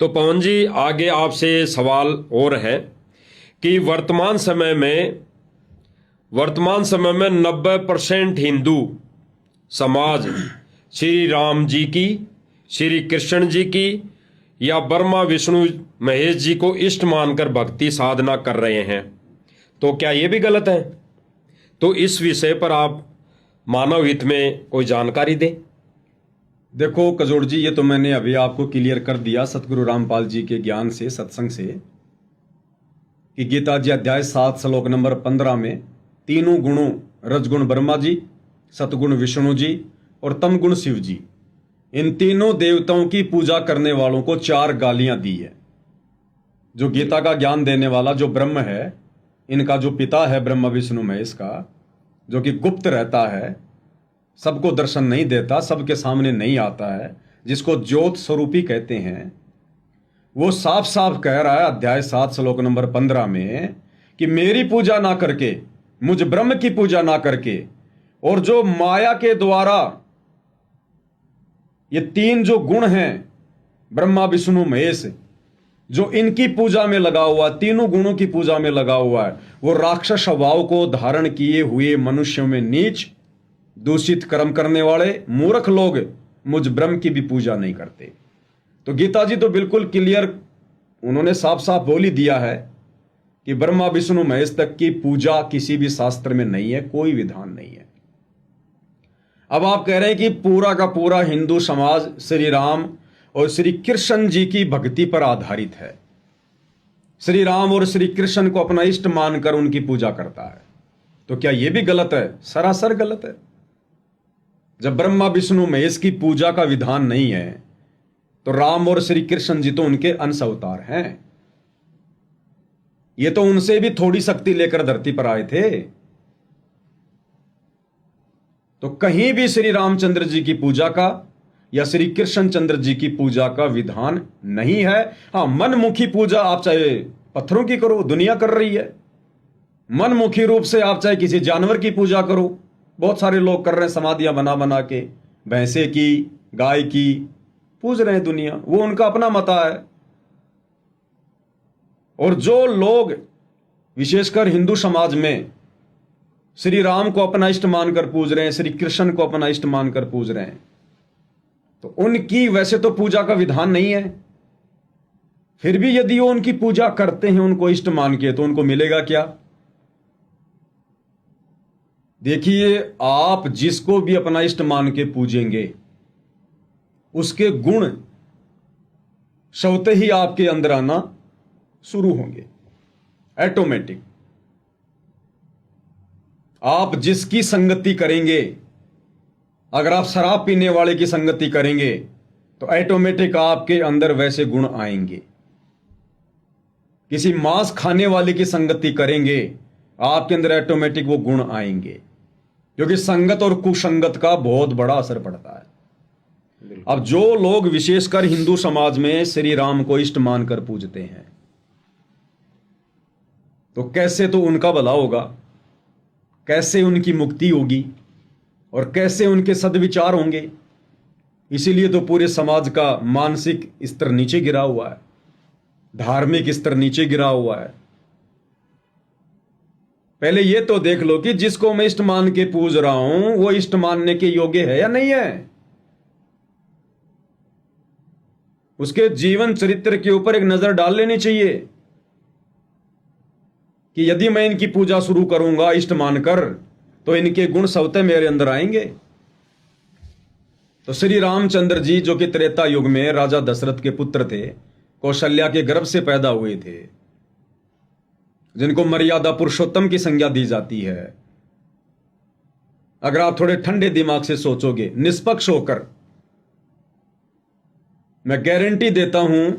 तो पवन जी, आगे आपसे सवाल और है कि वर्तमान समय में 90% हिंदू समाज श्री राम जी की, श्री कृष्ण जी की या ब्रह्मा विष्णु महेश जी को इष्ट मानकर भक्ति साधना कर रहे हैं, तो क्या ये भी गलत है? तो इस विषय पर आप मानव हित में कोई जानकारी दें। देखो कजोड़ जी, ये तो मैंने अभी आपको क्लियर कर दिया सतगुरु रामपाल जी के ज्ञान से, सत्संग से, कि गीता जी अध्याय 7 श्लोक नंबर 15 में तीनों गुणों, रजगुण ब्रह्मा जी, सतगुण विष्णु जी और तमगुण शिव जी, इन तीनों देवताओं की पूजा करने वालों को 4 गालियां दी है। जो गीता का ज्ञान देने वाला जो ब्रह्म है, इनका जो पिता है ब्रह्मा विष्णु महेश का, जो कि गुप्त रहता है, सबको दर्शन नहीं देता, सबके सामने नहीं आता है, जिसको ज्योत स्वरूपी कहते हैं, वो साफ साफ कह रहा है अध्याय 7 श्लोक नंबर 15 में कि मेरी पूजा ना करके, मुझ ब्रह्म की पूजा ना करके, और जो माया के द्वारा ये 3 जो गुण हैं ब्रह्मा विष्णु महेश, जो इनकी पूजा में लगा हुआ, तीनों गुणों की पूजा में लगा हुआ है, वो राक्षस स्वभाव को धारण किए हुए मनुष्यों में नीच, दूषित कर्म करने वाले मूर्ख लोग मुझ ब्रह्म की भी पूजा नहीं करते। तो गीता जी तो बिल्कुल क्लियर, उन्होंने साफ साफ बोल ही दिया है कि ब्रह्मा विष्णु महेश तक की पूजा किसी भी शास्त्र में नहीं है, कोई विधान नहीं है। अब आप कह रहे हैं कि पूरा का पूरा हिंदू समाज श्री राम और श्री कृष्ण जी की भक्ति पर आधारित है, श्री राम और श्री कृष्ण को अपना इष्ट मानकर उनकी पूजा करता है, तो क्या यह भी गलत है? सरासर गलत है। जब ब्रह्मा विष्णु महेश की पूजा का विधान नहीं है, तो राम और श्री कृष्ण जी तो उनके अंश अवतार हैं। ये तो उनसे भी थोड़ी शक्ति लेकर धरती पर आए थे। तो कहीं भी श्री रामचंद्र जी की पूजा का या श्री कृष्ण चंद्र जी की पूजा का विधान नहीं है। हां, मनमुखी पूजा आप चाहे पत्थरों की करो, दुनिया कर रही है। मनमुखी रूप से आप चाहे किसी जानवर की पूजा करो, बहुत सारे लोग कर रहे हैं, समाधियां बना बना के भैंसे की, गाय की पूज रहे हैं दुनिया, वो उनका अपना मता है। और जो लोग विशेषकर हिंदू समाज में श्री राम को अपना इष्ट मानकर पूज रहे हैं, श्री कृष्ण को अपना इष्ट मानकर पूज रहे हैं, तो उनकी वैसे तो पूजा का विधान नहीं है। फिर भी यदि वो उनकी पूजा करते हैं उनको इष्ट मान के, तो उनको मिलेगा क्या? देखिए, आप जिसको भी अपना इष्ट मान के पूजेंगे, उसके गुण स्वतः ही आपके अंदर आना शुरू होंगे, ऑटोमेटिक। आप जिसकी संगति करेंगे, अगर आप शराब पीने वाले की संगति करेंगे तो ऑटोमेटिक आपके अंदर वैसे गुण आएंगे। किसी मांस खाने वाले की संगति करेंगे, आपके अंदर ऑटोमेटिक वो गुण आएंगे, क्योंकि संगत और कुसंगत का बहुत बड़ा असर पड़ता है। अब जो लोग विशेषकर हिंदू समाज में श्री राम को इष्ट मानकर पूजते हैं, तो कैसे तो उनका भला होगा, कैसे उनकी मुक्ति होगी और कैसे उनके सद्विचार होंगे। इसीलिए तो पूरे समाज का मानसिक स्तर नीचे गिरा हुआ है, धार्मिक स्तर नीचे गिरा हुआ है। पहले ये तो देख लो कि जिसको मैं इष्ट मान के पूज रहा हूं, वो इष्ट मानने के योग्य है या नहीं है। उसके जीवन चरित्र के ऊपर एक नजर डाल लेनी चाहिए कि यदि मैं इनकी पूजा शुरू करूंगा इष्ट मानकर, तो इनके गुण स्वतः मेरे अंदर आएंगे। तो श्री रामचंद्र जी, जो कि त्रेता युग में राजा दशरथ के पुत्र थे, कौशल्या के गर्भ से पैदा हुए थे, जिनको मर्यादा पुरुषोत्तम की संज्ञा दी जाती है, अगर आप थोड़े ठंडे दिमाग से सोचोगे, निष्पक्ष होकर, मैं गारंटी देता हूं,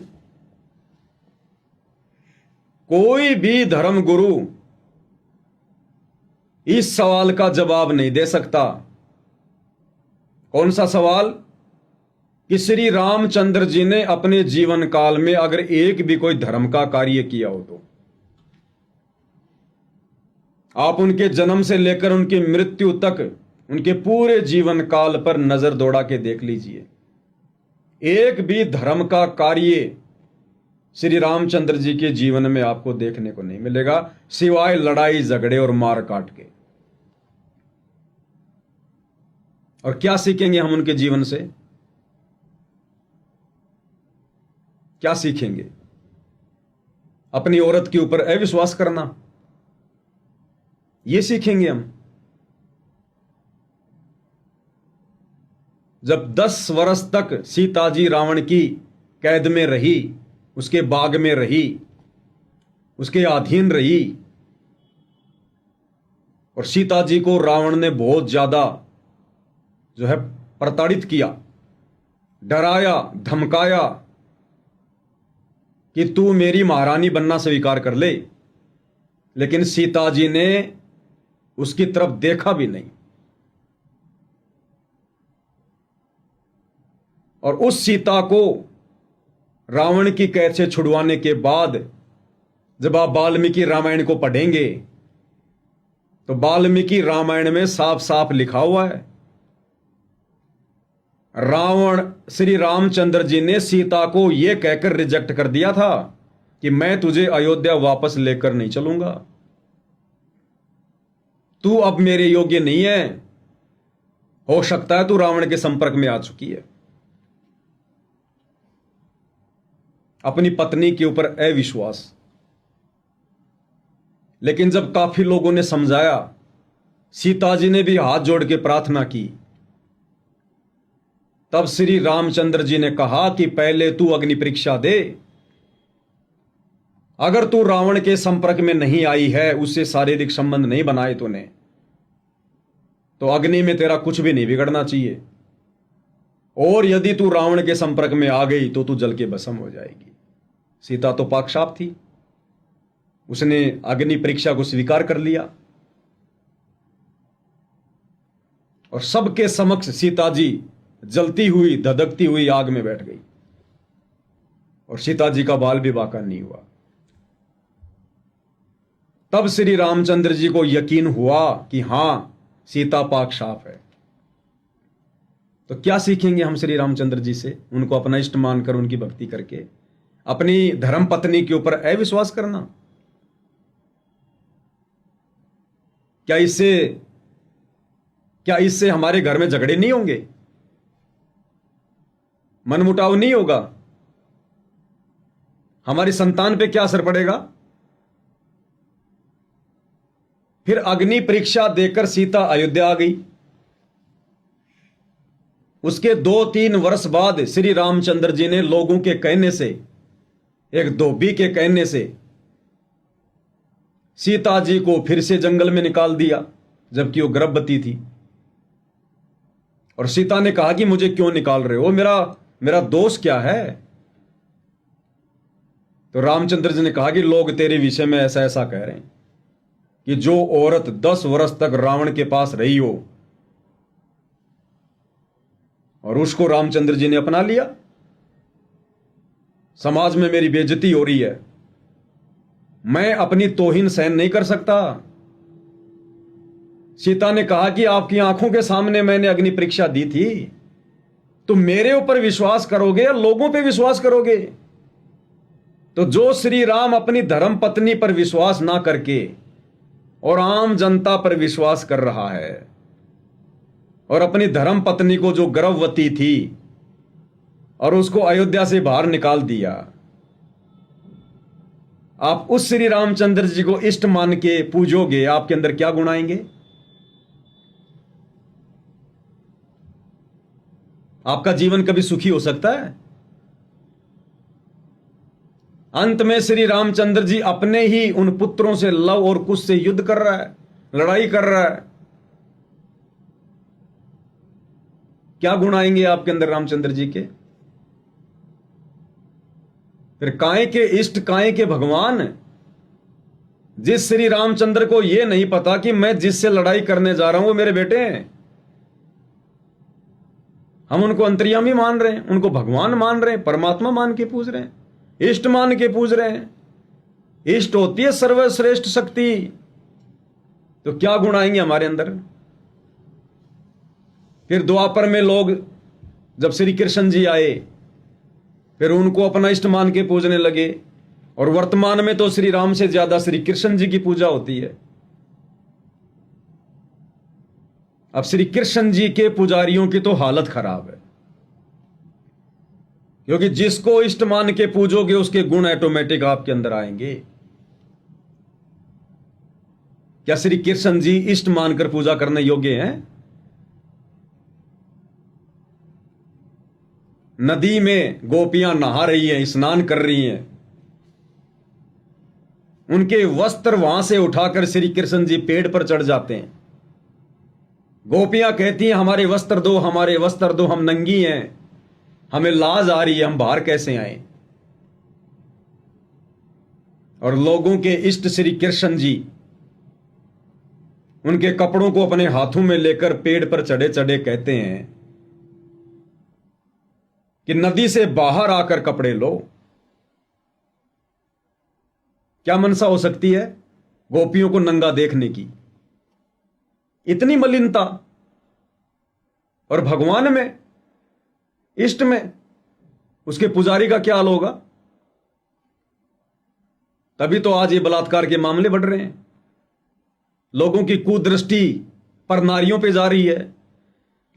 कोई भी धर्म गुरु इस सवाल का जवाब नहीं दे सकता। कौन सा सवाल? कि श्री रामचंद्र जी ने अपने जीवन काल में अगर एक भी कोई धर्म का कार्य किया हो, तो आप उनके जन्म से लेकर उनकी मृत्यु तक उनके पूरे जीवन काल पर नजर दौड़ा के देख लीजिए, एक भी धर्म का कार्य श्री रामचंद्र जी के जीवन में आपको देखने को नहीं मिलेगा, सिवाय लड़ाई झगड़े और मार काट के। और क्या सीखेंगे हम उनके जीवन से? क्या सीखेंगे? अपनी औरत के ऊपर अविश्वास करना, यह सीखेंगे हम। जब 10 वर्ष तक सीता जी रावण की कैद में रही, उसके बाग में रही, उसके अधीन रही, और सीता जी को रावण ने बहुत ज्यादा जो है प्रताड़ित किया, डराया, धमकाया कि तू मेरी महारानी बनना स्वीकार कर ले, लेकिन सीता जी ने उसकी तरफ देखा भी नहीं। और उस सीता को रावण की कैद से छुड़वाने के बाद जब आप वाल्मीकि रामायण को पढ़ेंगे तो वाल्मीकि रामायण में साफ साफ लिखा हुआ है, रावण श्री रामचंद्र जी ने सीता को यह कहकर रिजेक्ट कर दिया था कि मैं तुझे अयोध्या वापस लेकर नहीं चलूंगा, तू अब मेरे योग्य नहीं है, हो सकता है तू रावण के संपर्क में आ चुकी है। अपनी पत्नी के ऊपर अविश्वास। लेकिन जब काफी लोगों ने समझाया, सीता जी ने भी हाथ जोड़ के प्रार्थना की, तब श्री रामचंद्र जी ने कहा कि पहले तू अग्नि परीक्षा दे, अगर तू रावण के संपर्क में नहीं आई है, उससे शारीरिक संबंध नहीं बनाए तूने, तो अग्नि में तेरा कुछ भी नहीं बिगड़ना चाहिए, और यदि तू रावण के संपर्क में आ गई तो तू जल के भस्म हो जाएगी। सीता तो पाक साफ थी, उसने अग्नि परीक्षा को स्वीकार कर लिया, और सबके समक्ष सीता जी जलती हुई, धधकती हुई आग में बैठ गई, और सीता जी का बाल भी बाका नहीं हुआ। तब श्री रामचंद्र जी को यकीन हुआ कि हां, सीता पाक साफ है। तो क्या सीखेंगे हम श्री रामचंद्र जी से? उनको अपना इष्ट मानकर, उनकी भक्ति करके अपनी धर्म पत्नी के ऊपर अविश्वास करना। क्या इससे हमारे घर में झगड़े नहीं होंगे, मनमुटाव नहीं होगा? हमारी संतान पे क्या असर पड़ेगा? फिर अग्नि परीक्षा देकर सीता अयोध्या आ गई। उसके 2-3 वर्ष बाद श्री रामचंद्र जी ने लोगों के कहने से, एक धोबी के कहने से, सीता जी को फिर से जंगल में निकाल दिया, जबकि वो गर्भवती थी। और सीता ने कहा कि मुझे क्यों निकाल रहे हो, मेरा दोष क्या है? तो रामचंद्र जी ने कहा कि लोग तेरे विषय में ऐसा ऐसा कह रहे हैं कि जो औरत 10 वर्ष तक रावण के पास रही हो और उसको रामचंद्र जी ने अपना लिया, समाज में मेरी बेइज्जती हो रही है, मैं अपनी तौहीन सहन नहीं कर सकता। सीता ने कहा कि आपकी आंखों के सामने मैंने अग्नि परीक्षा दी थी, तो मेरे ऊपर विश्वास करोगे या लोगों पे विश्वास करोगे? तो जो श्री राम अपनी धर्म पत्नी पर विश्वास ना करके और आम जनता पर विश्वास कर रहा है, और अपनी धर्म पत्नी को जो गर्भवती थी और उसको अयोध्या से बाहर निकाल दिया, आप उस श्री रामचंद्र जी को इष्ट मान के पूजोगे, आपके अंदर क्या गुण आएंगे? आपका जीवन कभी सुखी हो सकता है? अंत में श्री रामचंद्र जी अपने ही उन पुत्रों से लव और कुश से युद्ध कर रहा है, लड़ाई कर रहा है। क्या गुण आएंगे आपके अंदर रामचंद्र जी के? फिर काहे के इष्ट, काहे के भगवान? जिस श्री रामचंद्र को यह नहीं पता कि मैं जिससे लड़ाई करने जा रहा हूं वो मेरे बेटे हैं, हम उनको अंतर्यामी मान रहे हैं, उनको भगवान मान रहे हैं, परमात्मा मान के पूज रहे हैं, इष्ट मान के पूज रहे हैं। इष्ट होती है सर्वश्रेष्ठ शक्ति। तो क्या गुण आएंगे हमारे अंदर? फिर द्वापर में लोग जब श्री कृष्ण जी आए, फिर उनको अपना इष्ट मान के पूजने लगे, और वर्तमान में तो श्री राम से ज्यादा श्री कृष्ण जी की पूजा होती है। अब श्री कृष्ण जी के पुजारियों की तो हालत खराब है, क्योंकि जिसको इष्ट मान के पूजोगे उसके गुण ऑटोमेटिक आपके अंदर आएंगे। क्या श्री कृष्ण जी इष्ट मानकर पूजा करने योग्य हैं? नदी में गोपियां नहा रही हैं, स्नान कर रही हैं, उनके वस्त्र वहां से उठाकर श्री कृष्ण जी पेड़ पर चढ़ जाते हैं। गोपियां कहती हैं हमारे वस्त्र दो, हमारे वस्त्र दो, हम नंगी हैं, हमें लाज आ रही है, हम बाहर कैसे आए। और लोगों के इष्ट श्री कृष्ण जी उनके कपड़ों को अपने हाथों में लेकर पेड़ पर चढ़े चढ़े कहते हैं कि नदी से बाहर आकर कपड़े लो। क्या मनसा हो सकती है गोपियों को नंगा देखने की? इतनी मलिनता। और भगवान में, इष्ट में, उसके पुजारी का क्या हाल होगा? तभी तो आज ये बलात्कार के मामले बढ़ रहे हैं। लोगों की कुदृष्टि पर नारियों पे जा रही है,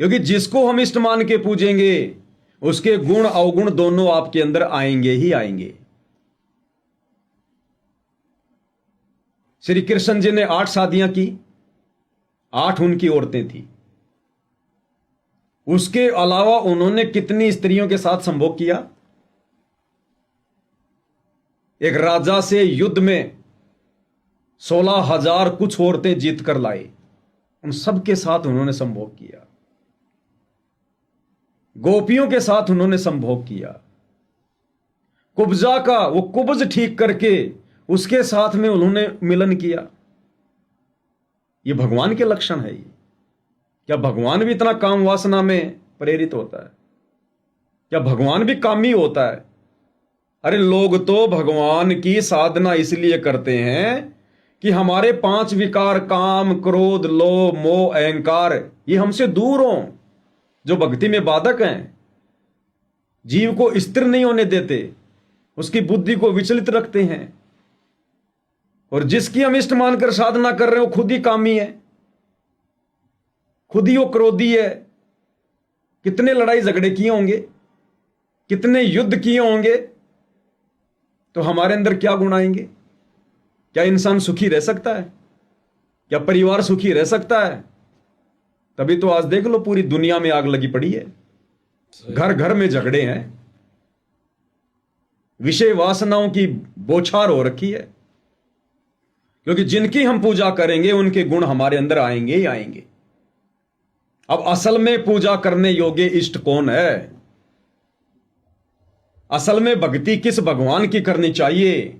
क्योंकि जिसको हम इष्ट मान के पूजेंगे उसके गुण अवगुण दोनों आपके अंदर आएंगे ही आएंगे। श्री कृष्ण जी ने 8 शादियां की, 8 उनकी औरतें थी। उसके अलावा उन्होंने कितनी स्त्रियों के साथ संभोग किया? एक राजा से युद्ध में 16,000 कुछ औरतें जीत कर लाए, उन सबके साथ उन्होंने संभोग किया। गोपियों के साथ उन्होंने संभोग किया। कुब्जा का वो कुब्ज ठीक करके उसके साथ में उन्होंने मिलन किया। ये भगवान के लक्षण है। ये क्या भगवान भी इतना काम वासना में प्रेरित होता है? क्या भगवान भी कामी होता है? अरे लोग तो भगवान की साधना इसलिए करते हैं कि हमारे 5 विकार, काम, क्रोध, लोभ, मोह, अहंकार, ये हमसे दूर हों, जो भक्ति में बाधक हैं, जीव को स्थिर नहीं होने देते, उसकी बुद्धि को विचलित रखते हैं। और जिसकी हम इष्ट मानकर साधना कर रहे हो खुद ही कामी है, खुद ही वो क्रोधी है। कितने लड़ाई झगड़े किए होंगे, कितने युद्ध किए होंगे, तो हमारे अंदर क्या गुण आएंगे? क्या इंसान सुखी रह सकता है? क्या परिवार सुखी रह सकता है? तभी तो आज देख लो पूरी दुनिया में आग लगी पड़ी है, घर घर में झगड़े हैं, विषय वासनाओं की बौछार हो रखी है। क्योंकि जिनकी हम पूजा करेंगे उनके गुण हमारे अंदर आएंगे ही आएंगे। अब असल में पूजा करने योग्य इष्ट कौन है? असल में भक्ति किस भगवान की करनी चाहिए?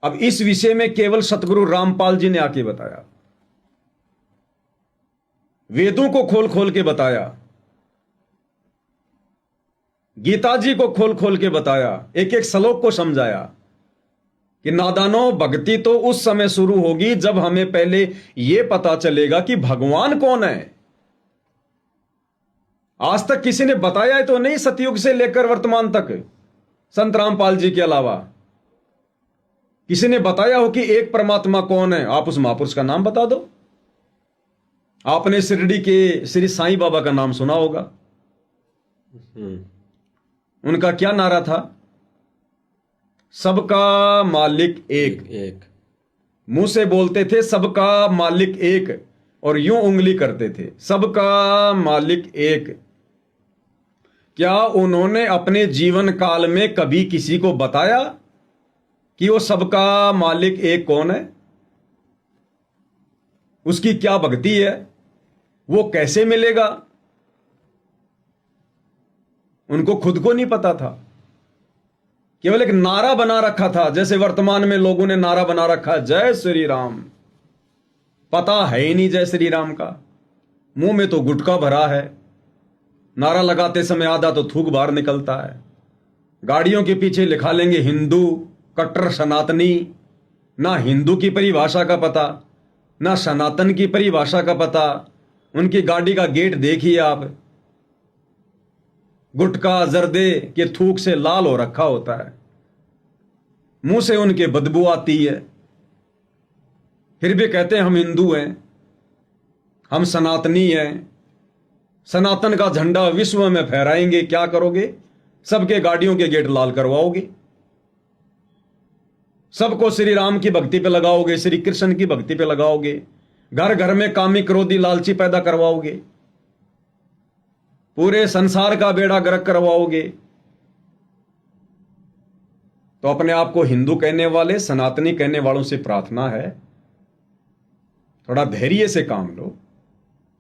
अब इस विषय में केवल सतगुरु रामपाल जी ने आके बताया, वेदों को खोल खोल के बताया, गीता जी को खोल खोल के बताया, एक एक श्लोक को समझाया कि नादानो भक्ति तो उस समय शुरू होगी जब हमें पहले यह पता चलेगा कि भगवान कौन है। आज तक किसी ने बताया है तो नहीं, सतयुग से लेकर वर्तमान तक, संत रामपाल जी के अलावा किसी ने बताया हो कि एक परमात्मा कौन है? आप उस महापुरुष का नाम बता दो। आपने शिरडी के श्री साईं बाबा का नाम सुना होगा। उनका क्या नारा था? सबका मालिक एक। एक मुंह से बोलते थे सबका मालिक एक, और यूं उंगली करते थे सबका मालिक एक। क्या उन्होंने अपने जीवन काल में कभी किसी को बताया कि वो सबका मालिक एक कौन है? उसकी क्या भक्ति है? वो कैसे मिलेगा? उनको खुद को नहीं पता था। केवल एक नारा बना रखा था, जैसे वर्तमान में लोगों ने नारा बना रखा जय श्री राम। पता है ही नहीं जय श्री राम का, मुंह में तो गुटखा भरा है, नारा लगाते समय आधा तो थूक बाहर निकलता है। गाड़ियों के पीछे लिखा लेंगे हिंदू, कट्टर सनातनी। ना हिंदू की परिभाषा का पता, ना सनातन की परिभाषा का पता। उनकी गाड़ी का गेट देखिए आप, गुटखा जर्दे के थूक से लाल हो रखा होता है। मुंह से उनके बदबू आती है, फिर भी कहते हैं हम हिंदू हैं, हम सनातनी हैं, सनातन का झंडा विश्व में फहराएंगे। क्या करोगे? सबके गाड़ियों के गेट लाल करवाओगे, सबको श्री राम की भक्ति पे लगाओगे, श्री कृष्ण की भक्ति पे लगाओगे, घर घर में कामी क्रोधी लालची पैदा करवाओगे, पूरे संसार का बेड़ा गर्क करवाओगे। तो अपने आप को हिंदू कहने वाले, सनातनी कहने वालों से प्रार्थना है, थोड़ा धैर्य से काम लो।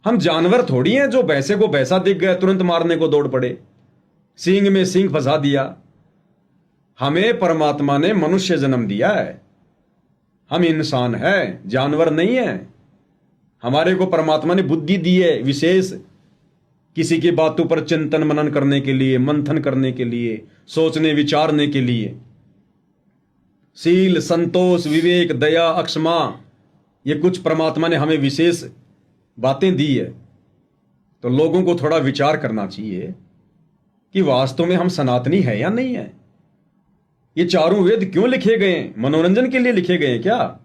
हम जानवर थोड़ी हैं जो भैंसे को भैंसा दिख गए तुरंत मारने को दौड़ पड़े, सींग में सींग फंसा दिया। हमें परमात्मा ने मनुष्य जन्म दिया है, हम इंसान हैं, जानवर नहीं हैं। हमारे को परमात्मा ने बुद्धि दी है विशेष, किसी की बातों पर चिंतन मनन करने के लिए, मंथन करने के लिए, सोचने विचारने के लिए। शील, संतोष, विवेक, दया, अक्षमा, ये कुछ परमात्मा ने हमें विशेष बातें दी है। तो लोगों को थोड़ा विचार करना चाहिए कि वास्तव में हम सनातनी है या नहीं है। ये चारों वेद क्यों लिखे गए हैं? मनोरंजन के लिए लिखे गए हैं क्या?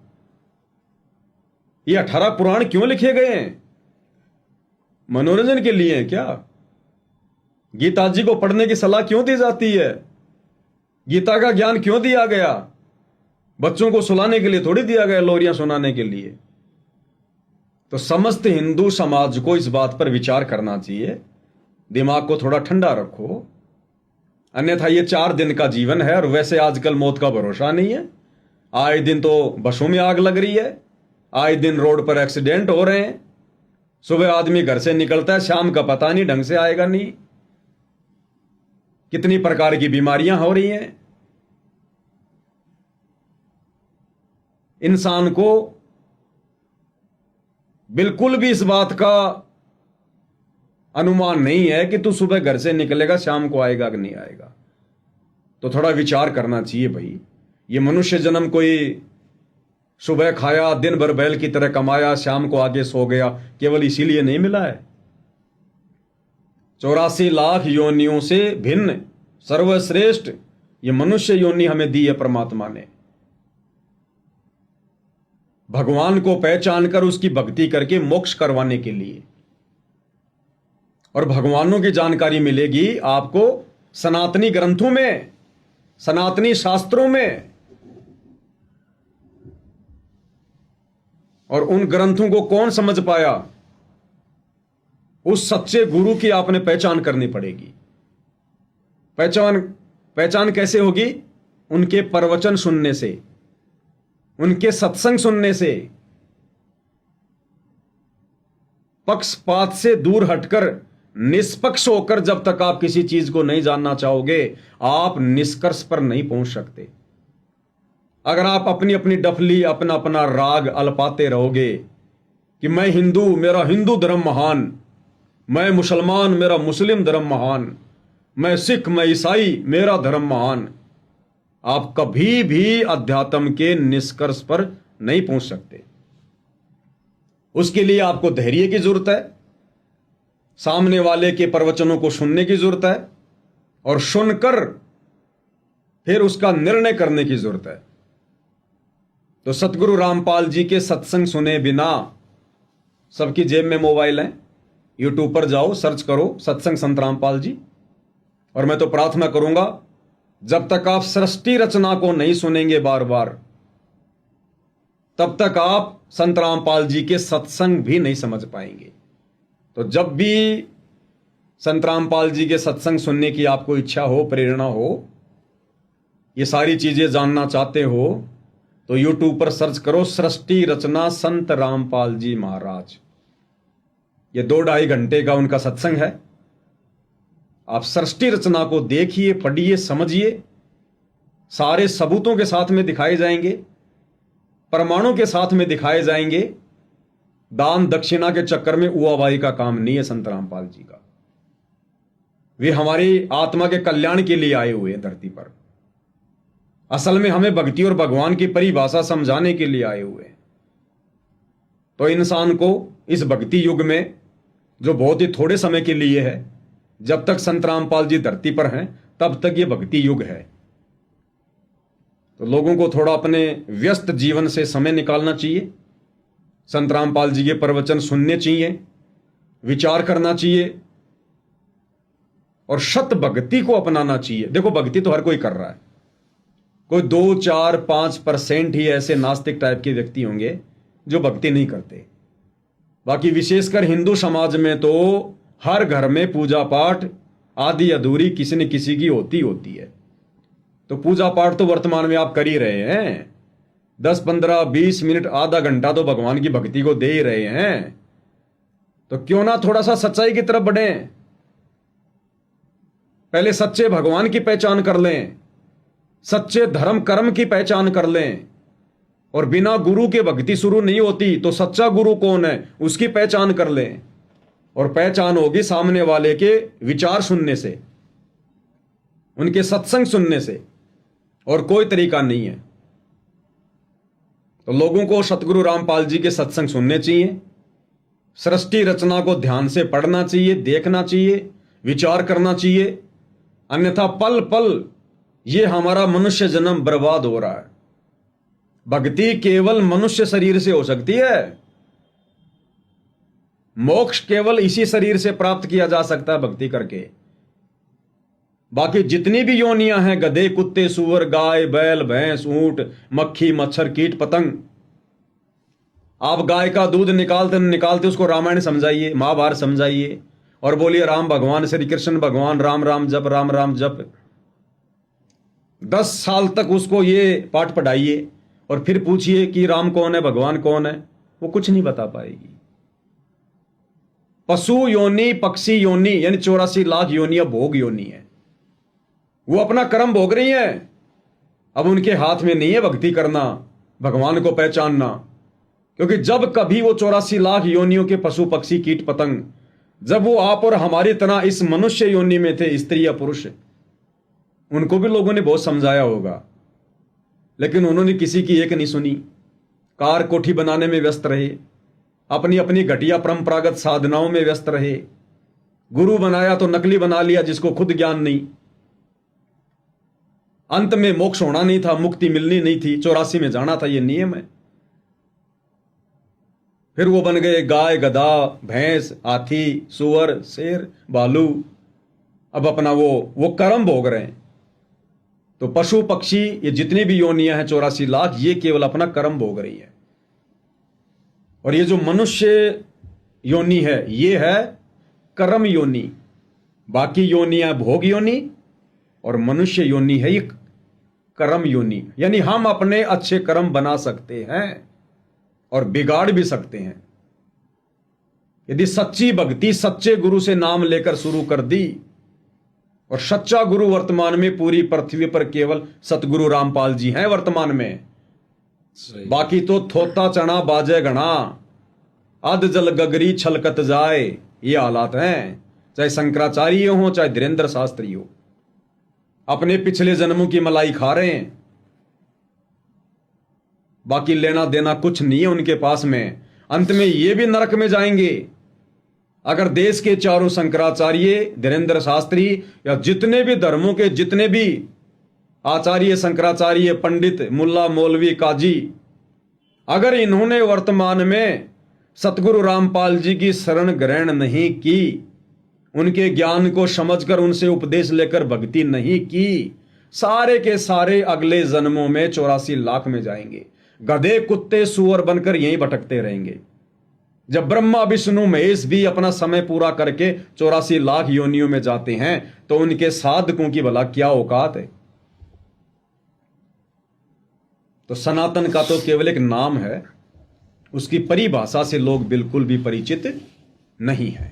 ये 18 पुराण क्यों लिखे गए हैं? मनोरंजन के लिए हैं क्या? गीता जी को पढ़ने की सलाह क्यों दी जाती है? गीता का ज्ञान क्यों दिया गया? बच्चों को सुलाने के लिए थोड़ी दिया गया, लोरियां सुनाने के लिए। तो समस्त हिंदू समाज को इस बात पर विचार करना चाहिए, दिमाग को थोड़ा ठंडा रखो। अन्यथा ये 4 दिन का जीवन है, और वैसे आजकल मौत का भरोसा नहीं है। आए दिन तो बसों में आग लग रही है, आए दिन रोड पर एक्सीडेंट हो रहे हैं। सुबह आदमी घर से निकलता है, शाम का पता नहीं ढंग से आएगा नहीं। कितनी प्रकार की बीमारियां हो रही हैं। इंसान को बिल्कुल भी इस बात का अनुमान नहीं है कि तू सुबह घर से निकलेगा शाम को आएगा कि नहीं आएगा। तो थोड़ा विचार करना चाहिए भाई। ये मनुष्य जन्म कोई सुबह खाया, दिन भर बैल की तरह कमाया, शाम को आगे सो गया, केवल इसीलिए नहीं मिला है। 84 लाख योनियों से भिन्न सर्वश्रेष्ठ ये मनुष्य योनि हमें दी है परमात्मा ने, भगवान को पहचान कर उसकी भक्ति करके मोक्ष करवाने के लिए। और भगवानों की जानकारी मिलेगी आपको सनातनी ग्रंथों में, सनातनी शास्त्रों में। और उन ग्रंथों को कौन समझ पाया? उस सच्चे गुरु की आपने पहचान करनी पड़ेगी। पहचान कैसे होगी? उनके प्रवचन सुनने से, उनके सत्संग सुनने से। पक्षपात से दूर हटकर निष्पक्ष होकर जब तक आप किसी चीज को नहीं जानना चाहोगे, आप निष्कर्ष पर नहीं पहुंच सकते। अगर आप अपनी अपनी डफली, अपना अपना राग अलपाते रहोगे कि मैं हिंदू, मेरा हिंदू धर्म महान, मैं मुसलमान, मेरा मुस्लिम धर्म महान, मैं सिख, मैं ईसाई, मेरा धर्म महान, आप कभी भी अध्यात्म के निष्कर्ष पर नहीं पहुंच सकते। उसके लिए आपको धैर्य की जरूरत है, सामने वाले के प्रवचनों को सुनने की जरूरत है, और सुनकर फिर उसका निर्णय करने की जरूरत है। तो सतगुरु रामपाल जी के सत्संग सुने बिना, सबकी जेब में मोबाइल है, यूट्यूब पर जाओ, सर्च करो सत्संग संत रामपाल जी। और मैं तो प्रार्थना करूंगा, जब तक आप सृष्टि रचना को नहीं सुनेंगे बार बार, तब तक आप संत रामपाल जी के सत्संग भी नहीं समझ पाएंगे। तो जब भी संत रामपाल जी के सत्संग सुनने की आपको इच्छा हो, प्रेरणा हो, ये सारी चीजें जानना चाहते हो, तो यूट्यूब पर सर्च करो सृष्टि रचना संत रामपाल जी महाराज। ये 2-2.5 घंटे का उनका सत्संग है। आप सृष्टि रचना को देखिए, पढ़िए, समझिए। सारे सबूतों के साथ में दिखाए जाएंगे, प्रमाणों के साथ में दिखाए जाएंगे। दान दक्षिणा के चक्कर में उआबाई का काम नहीं है संत रामपाल जी का। वे हमारी आत्मा के कल्याण के लिए आए हुए हैं धरती पर। असल में हमें भक्ति और भगवान की परिभाषा समझाने के लिए आए हुए हैं। तो इंसान को इस भक्ति युग में, जो बहुत ही थोड़े समय के लिए है, जब तक संत रामपाल जी धरती पर हैं तब तक ये भक्ति युग है। तो लोगों को थोड़ा अपने व्यस्त जीवन से समय निकालना चाहिए, संत रामपाल जी के प्रवचन सुनने चाहिए, विचार करना चाहिए और शत भक्ति को अपनाना चाहिए। देखो भक्ति तो हर कोई कर रहा है, कोई 2, 4, 5% ही ऐसे नास्तिक टाइप के व्यक्ति होंगे जो भक्ति नहीं करते। बाकी विशेषकर हिंदू समाज में तो हर घर में पूजा पाठ आदि अधूरी किसी न किसी की होती है। तो पूजा पाठ तो वर्तमान में आप कर ही रहे हैं, 10, 15, 20 मिनट, आधा घंटा तो भगवान की भक्ति को दे ही रहे हैं। तो क्यों ना थोड़ा सा सच्चाई की तरफ बढ़ें, पहले सच्चे भगवान की पहचान कर लें, सच्चे धर्म कर्म की पहचान कर लें। और बिना गुरु के भक्ति शुरू नहीं होती, तो सच्चा गुरु कौन है उसकी पहचान कर लें। और पहचान होगी सामने वाले के विचार सुनने से, उनके सत्संग सुनने से, और कोई तरीका नहीं है। तो लोगों को सतगुरु रामपाल जी के सत्संग सुनने चाहिए, सृष्टि रचना को ध्यान से पढ़ना चाहिए, देखना चाहिए, विचार करना चाहिए। अन्यथा पल पल ये हमारा मनुष्य जन्म बर्बाद हो रहा है। भक्ति केवल मनुष्य शरीर से हो सकती है, मोक्ष केवल इसी शरीर से प्राप्त किया जा सकता है भक्ति करके। बाकी जितनी भी योनियां हैं, गधे, कुत्ते, सुअर, गाय, बैल, भैंस, ऊंट, मक्खी, मच्छर, कीट, पतंग, आप गाय का दूध निकालते उसको रामायण समझाइए, महाभारत समझाइए और बोलिए राम भगवान, श्री कृष्ण भगवान, राम राम जप, राम राम जप। 10 साल तक उसको ये पाठ पढ़ाइए और फिर पूछिए कि राम कौन है, भगवान कौन है, वो कुछ नहीं बता पाएगी। पशु योनि, पक्षी योनि, यानी 84 लाख योनियां भोग योनि है, वो अपना कर्म भोग रही है। अब उनके हाथ में नहीं है भक्ति करना, भगवान को पहचानना। क्योंकि जब कभी वो 84 लाख योनियों के पशु पक्षी कीट पतंग, जब वो आप और हमारी तरह इस मनुष्य योनि में थे, स्त्री या पुरुष, उनको भी लोगों ने बहुत समझाया होगा, लेकिन उन्होंने किसी की एक नहीं सुनी। कार कोठी बनाने में व्यस्त रहे, अपनी अपनी घटिया परंपरागत साधनाओं में व्यस्त रहे। गुरु बनाया तो नकली बना लिया जिसको खुद ज्ञान नहीं। अंत में मोक्ष होना नहीं था, मुक्ति मिलनी नहीं थी, 84 में जाना था, ये नियम है। फिर वो बन गए गाय, गधा, भैंस, हाथी, सुअर, शेर, भालू। अब अपना वो कर्म भोग रहे हैं। तो पशु पक्षी ये जितनी भी योनियां हैं 84 लाख, ये केवल अपना कर्म भोग रही है। और ये जो मनुष्य योनि है, ये है कर्म योनि। बाकी योनियां भोग योनि और मनुष्य योनि है ये कर्म योनि। यानी हम अपने अच्छे कर्म बना सकते हैं और बिगाड़ भी सकते हैं। यदि सच्ची भक्ति सच्चे गुरु से नाम लेकर शुरू कर दी, और सच्चा गुरु वर्तमान में पूरी पृथ्वी पर केवल सतगुरु रामपाल जी हैं वर्तमान में। बाकी तो थोता चना बाजे गणा, अध जल गगरी छलकत जाए, ये हालात हैं। चाहे शंकराचार्य हो, चाहे धीरेन्द्र शास्त्री हो, अपने पिछले जन्मों की मलाई खा रहे हैं। बाकी लेना देना कुछ नहीं है उनके पास में। अंत में ये भी नरक में जाएंगे। अगर देश के चारों शंकराचार्य, धीरेन्द्र शास्त्री या जितने भी धर्मों के जितने भी आचार्य, शंकराचार्य, पंडित, मुल्ला, मौलवी, काजी, अगर इन्होंने वर्तमान में सतगुरु रामपाल जी की शरण ग्रहण नहीं की, उनके ज्ञान को समझकर उनसे उपदेश लेकर भक्ति नहीं की, सारे के सारे अगले जन्मों में 84 लाख में जाएंगे। गधे, कुत्ते, सुअर बनकर यहीं भटकते रहेंगे। जब ब्रह्मा, विष्णु, महेश भी अपना समय पूरा करके 84 लाख योनियों में जाते हैं, तो उनके साधकों की भला क्या औकात है। तो सनातन का तो केवल एक नाम है, उसकी परिभाषा से लोग बिल्कुल भी परिचित नहीं है।